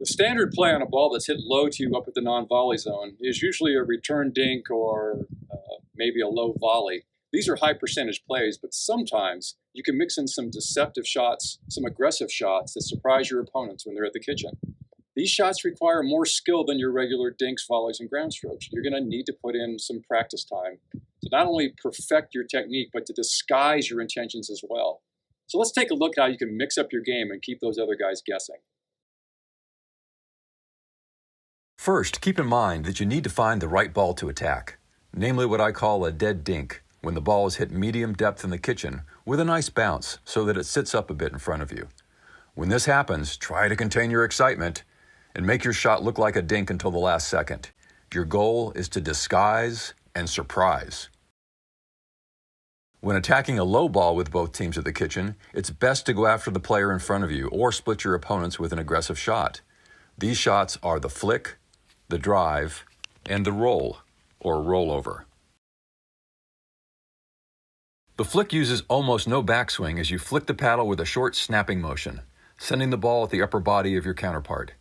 The standard play on a ball that's hit low to you up at the non-volley zone is usually a return dink or maybe a low volley. These are high percentage plays, but sometimes you can mix in some deceptive shots, some aggressive shots that surprise your opponents when they're at the kitchen. These shots require more skill than your regular dinks, volleys, and ground strokes. You're going to need to put in some practice time to not only perfect your technique, but to disguise your intentions as well. So let's take a look at how you can mix up your game and keep those other guys guessing. First, keep in mind that you need to find the right ball to attack, namely what I call a dead dink, when the ball is hit medium depth in the kitchen with a nice bounce so that it sits up a bit in front of you. When this happens, try to contain your excitement and make your shot look like a dink until the last second. Your goal is to disguise and surprise. When attacking a low ball with both teams at the kitchen, it's best to go after the player in front of you or split your opponents with an aggressive shot. These shots are the flick, the drive, and the roll, or rollover. The flick uses almost no backswing as you flick the paddle with a short snapping motion, sending the ball at the upper body of your counterpart.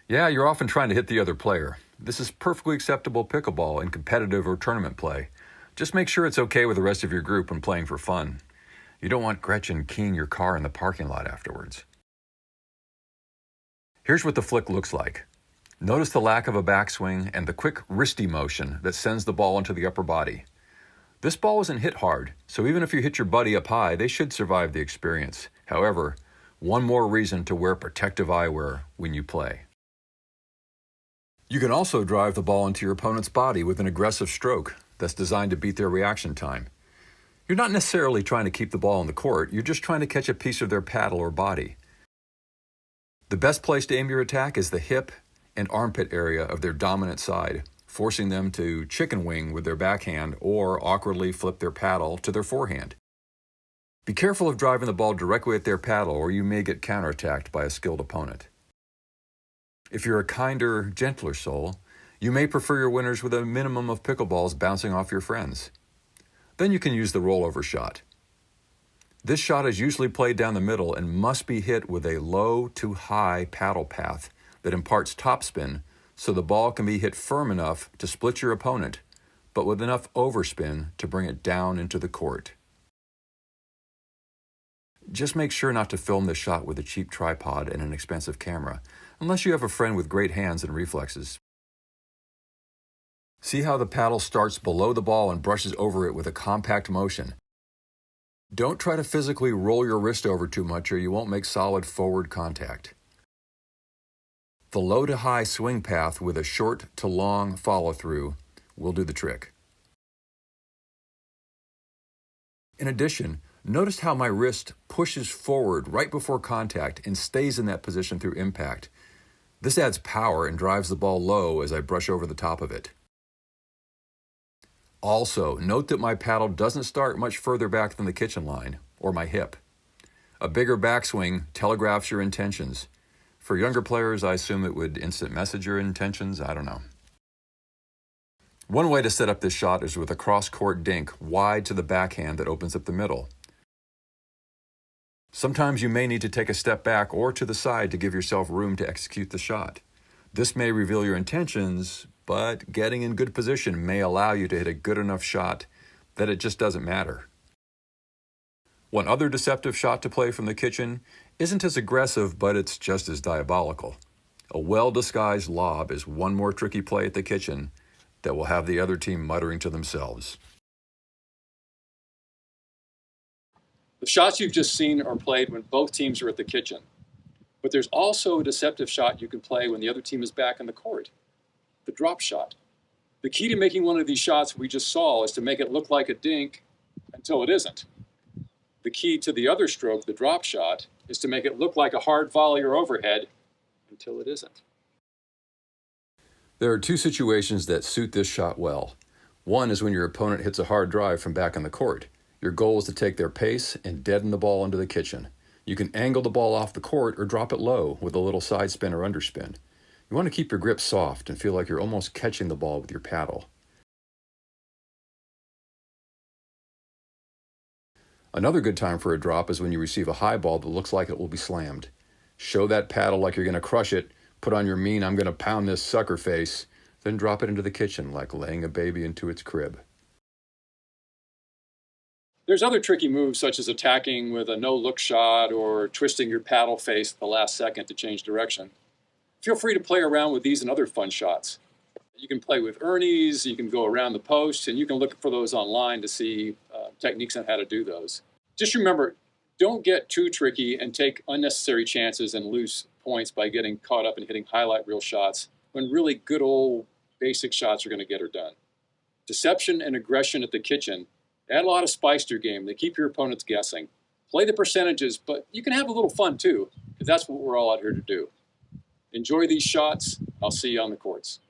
Yeah, you're often trying to hit the other player. This is perfectly acceptable pickleball in competitive or tournament play. Just make sure it's okay with the rest of your group when playing for fun. You don't want Gretchen keying your car in the parking lot afterwards. Here's what the flick looks like. Notice the lack of a backswing and the quick wristy motion that sends the ball into the upper body. This ball isn't hit hard, so even if you hit your buddy up high, they should survive the experience. However, one more reason to wear protective eyewear when you play. You can also drive the ball into your opponent's body with an aggressive stroke that's designed to beat their reaction time. You're not necessarily trying to keep the ball on the court, you're just trying to catch a piece of their paddle or body. The best place to aim your attack is the hip and armpit area of their dominant side, forcing them to chicken wing with their backhand or awkwardly flip their paddle to their forehand. Be careful of driving the ball directly at their paddle or you may get counterattacked by a skilled opponent. If you're a kinder, gentler soul, you may prefer your winners with a minimum of pickleballs bouncing off your friends. Then you can use the rollover shot. This shot is usually played down the middle and must be hit with a low to high paddle path that imparts topspin so the ball can be hit firm enough to split your opponent, but with enough overspin to bring it down into the court. Just make sure not to film this shot with a cheap tripod and an expensive camera, unless you have a friend with great hands and reflexes. See how the paddle starts below the ball and brushes over it with a compact motion. Don't try to physically roll your wrist over too much or you won't make solid forward contact. The low to high swing path with a short to long follow-through will do the trick. In addition, notice how my wrist pushes forward right before contact and stays in that position through impact. This adds power and drives the ball low as I brush over the top of it. Also, note that my paddle doesn't start much further back than the kitchen line, or my hip. A bigger backswing telegraphs your intentions. For younger players, I assume it would instant message your intentions, I don't know. One way to set up this shot is with a cross-court dink wide to the backhand that opens up the middle. Sometimes you may need to take a step back or to the side to give yourself room to execute the shot. This may reveal your intentions, but getting in good position may allow you to hit a good enough shot that it just doesn't matter. One other deceptive shot to play from the kitchen isn't as aggressive, but it's just as diabolical. A well-disguised lob is one more tricky play at the kitchen that will have the other team muttering to themselves. The shots you've just seen are played when both teams are at the kitchen. But there's also a deceptive shot you can play when the other team is back in the court. The drop shot. The key to making one of these shots we just saw is to make it look like a dink until it isn't. The key to the other stroke, the drop shot, is to make it look like a hard volley or overhead until it isn't. There are two situations that suit this shot well. One is when your opponent hits a hard drive from back on the court. Your goal is to take their pace and deaden the ball into the kitchen. You can angle the ball off the court or drop it low with a little side spin or underspin. You want to keep your grip soft and feel like you're almost catching the ball with your paddle. Another good time for a drop is when you receive a high ball that looks like it will be slammed. Show that paddle like you're going to crush it, Put on your mean, I'm going to pound this sucker face, then drop it into the kitchen like laying a baby into its crib. There's other tricky moves such as attacking with a no-look shot or twisting your paddle face at the last second to change direction. Feel free to play around with these and other fun shots. You can play with Ernie's, you can go around the post, and you can look for those online to see techniques on how to do those. Just remember, don't get too tricky and take unnecessary chances and lose points by getting caught up in hitting highlight reel shots when really good old basic shots are going to get her done. Deception and aggression at the kitchen add a lot of spice to your game. They keep your opponents guessing. Play the percentages, but you can have a little fun too, because that's what we're all out here to do. Enjoy these shots. I'll see you on the courts.